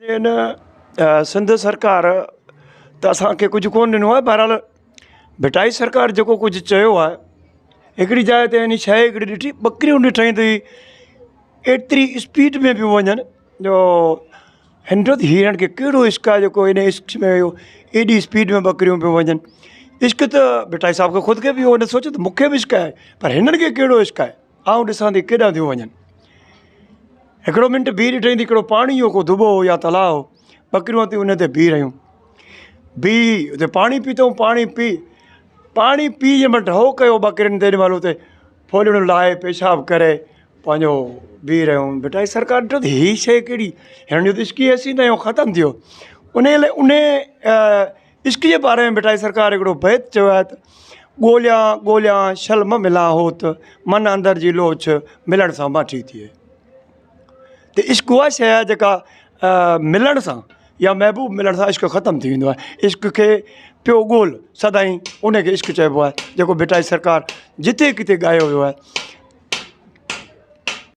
इन सिंध सरकार त असांखे कुझु कोन ॾिनो आहे। बहरहाल भिटाई सरकार जेको कुझु चयो आहे, हिकिड़ी जाइ ते इन शइ हिकिड़ी ॾिठी, ॿकरियूं ॾिठईं त एतिरी स्पीड में पियूं वञनि जो हिन हीरन खे कहिड़ो इश्क आहे जेको इन इश्क में हुयो, एॾी स्पीड में ॿकरियूं पियूं वञनि। इश्क त भिटाई साहिब खे ख़ुदि खे बि उन सोचियो त मूंखे बि इश्क आहे, पर हिननि खे कहिड़ो इश्क आहे, आऊं ॾिसां थी केॾां थियूं वञनि। हिकिड़ो मिंट बीह ॾिठईं त हिकिड़ो पाणी जो को दुॿो हो या तलाउ हो, ॿकरियूं अथई उन ते बीह रहियूं। बीह उते पाणी पीतऊं, पाणी पी जंहिंमहिल ढहो कयो ॿकरियुनि ते, जेॾीमहिल उते फोलियूं लाहे पेशाब करे पंहिंजो बीह रहियूं। भिटाई सरकार ॾिठो त हीअ शइ कहिड़ी, हिननि जो त इश्क ई असीं न ख़तमु थियो। उन इश्क जे बारे में भिटाई सरकार हिकिड़ो बैत चयो आहे त ॻोल्हियां ॻोल्हियां शल्म मिला होत, मन अंदरि जी लोच मिलण सां माठी थिए। त इश्क उहा शइ आहे जेका मिलण सां या महबूब मिलण सां इश्क ख़तमु थी वेंदो आहे। इश्क खे पियो ॻोल्ह सदाईं, उनखे इश्क चइबो आहे, जेको भिटाई सरकार जिते किथे ॻायो वियो आहे।